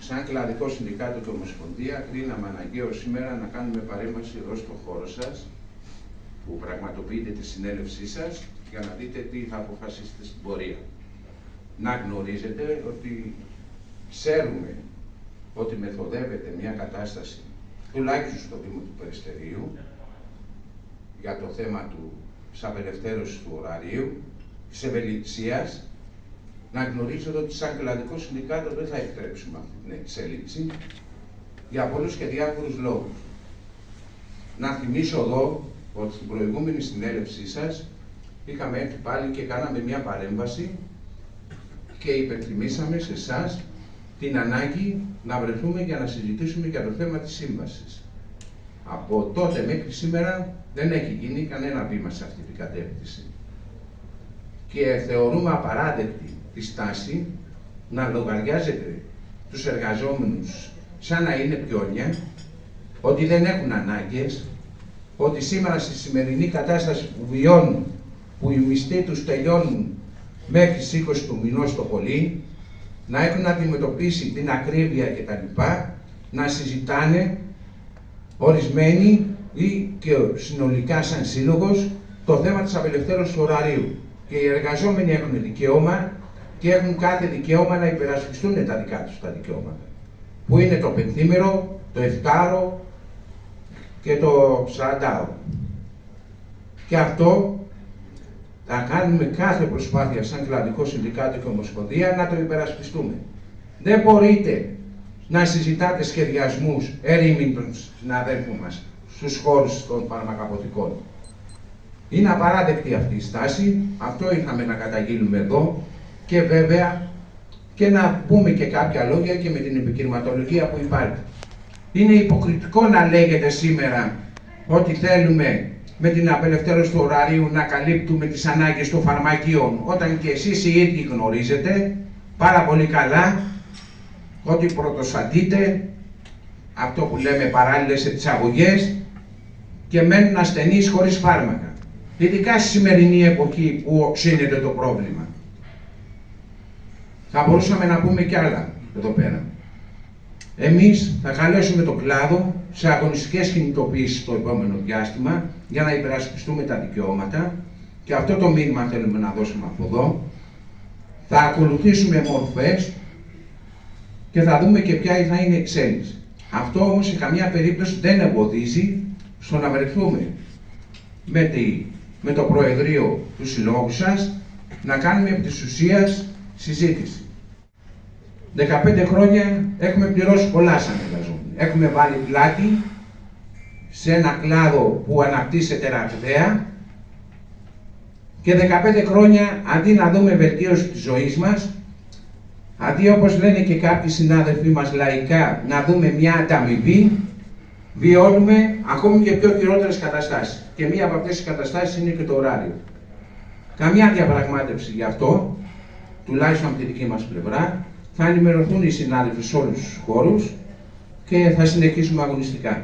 Σαν κλαδικό συνδικάτο και ομοσπονδία, κρίναμε αναγκαίο σήμερα να κάνουμε παρέμβαση εδώ στο χώρο σας, που πραγματοποιείτε τη συνέλευσή σας, για να δείτε τι θα αποφασίσετε στην πορεία. Να γνωρίζετε ότι ξέρουμε ότι μεθοδεύεται μια κατάσταση, τουλάχιστον στο Δήμο του Περιστερίου, για το θέμα της απελευθέρωσης του ωραρίου, της ευελιξίας. Να γνωρίζετε ότι σαν κλαδικό συνδικάτο δεν θα επιτρέψουμε αυτή την εξέλιξη για πολλούς και διάφορους λόγους. Να θυμίσω εδώ ότι στην προηγούμενη συνέλευσή σας είχαμε έρθει πάλι και κάναμε μια παρέμβαση και υπενθυμίσαμε σε εσάς την ανάγκη να βρεθούμε για να συζητήσουμε για το θέμα της σύμβασης. Από τότε μέχρι σήμερα δεν έχει γίνει κανένα βήμα σε αυτή την κατεύθυνση. Και θεωρούμε απαράδεκτη τη στάση να λογαριάζεται τους εργαζόμενους σαν να είναι πιόνια, ότι δεν έχουν ανάγκες, ότι σήμερα στη σημερινή κατάσταση που βιώνουν, που οι μισθοί τους τελειώνουν μέχρι τις 20 του μηνός το πολύ, να έχουν αντιμετωπίσει την ακρίβεια κτλ., να συζητάνε ορισμένοι ή και συνολικά σαν σύλλογος το θέμα της απελευθέρωσης του ωραρίου. Και οι εργαζόμενοι έχουν δικαίωμα και έχουν κάθε δικαίωμα να υπερασπιστούν τα δικά τους τα δικαιώματα. Που είναι το πενθήμερο, το εφτάρο και το 40. Και αυτό θα κάνουμε κάθε προσπάθεια σαν κλαδικό συνδικάτο και ομοσπονδία να το υπερασπιστούμε. Δεν μπορείτε να συζητάτε σχεδιασμούς ερήμην των συναδέλφων μας στους χώρους των φαρμακαποθηκών. Είναι απαράδεκτη αυτή η στάση, αυτό είχαμε να καταγγείλουμε εδώ και βέβαια και να πούμε και κάποια λόγια και με την επιχειρηματολογία που υπάρχει. Είναι υποκριτικό να λέγεται σήμερα ότι θέλουμε με την απελευθέρωση του ωραρίου να καλύπτουμε τις ανάγκες των φαρμακείων, όταν και εσείς οι ίδιοι γνωρίζετε πάρα πολύ καλά ότι πρωτοσαντείτε αυτό που λέμε παράλληλες εξαγωγές και μένουν ασθενείς χωρίς φάρμακα. Ειδικά στη σημερινή εποχή που οξύνεται το πρόβλημα. Θα μπορούσαμε να πούμε κι άλλα εδώ πέρα. Εμείς θα καλέσουμε τον κλάδο σε αγωνιστικές κινητοποιήσεις το επόμενο διάστημα για να υπερασπιστούμε τα δικαιώματα και αυτό το μήνυμα θέλουμε να δώσουμε από εδώ. Θα ακολουθήσουμε μορφές και θα δούμε και ποια θα είναι η εξέλιξη. Αυτό όμως σε καμία περίπτωση δεν εμποδίζει στο να βρεθούμε με το Προεδρείο του Συλλόγου σας να κάνουμε επί της ουσίας συζήτηση. 15 χρόνια έχουμε πληρώσει πολλά σαν εργαζόμενοι. Έχουμε βάλει πλάτη σε ένα κλάδο που αναπτύσσεται ραγδαία και 15 χρόνια αντί να δούμε βελτίωση της ζωής μας, αντί όπως λένε και κάποιοι συνάδελφοί μας λαϊκά να δούμε μια ανταμοιβή, βιώνουμε ακόμη και πιο χειρότερες καταστάσεις. Και μία από αυτές τις καταστάσεις είναι και το ωράριο. Καμιά διαπραγμάτευση γι' αυτό, τουλάχιστον από τη δική μας πλευρά, θα ενημερωθούν οι συνάδελφοι σε όλους τους χώρους και θα συνεχίσουμε αγωνιστικά.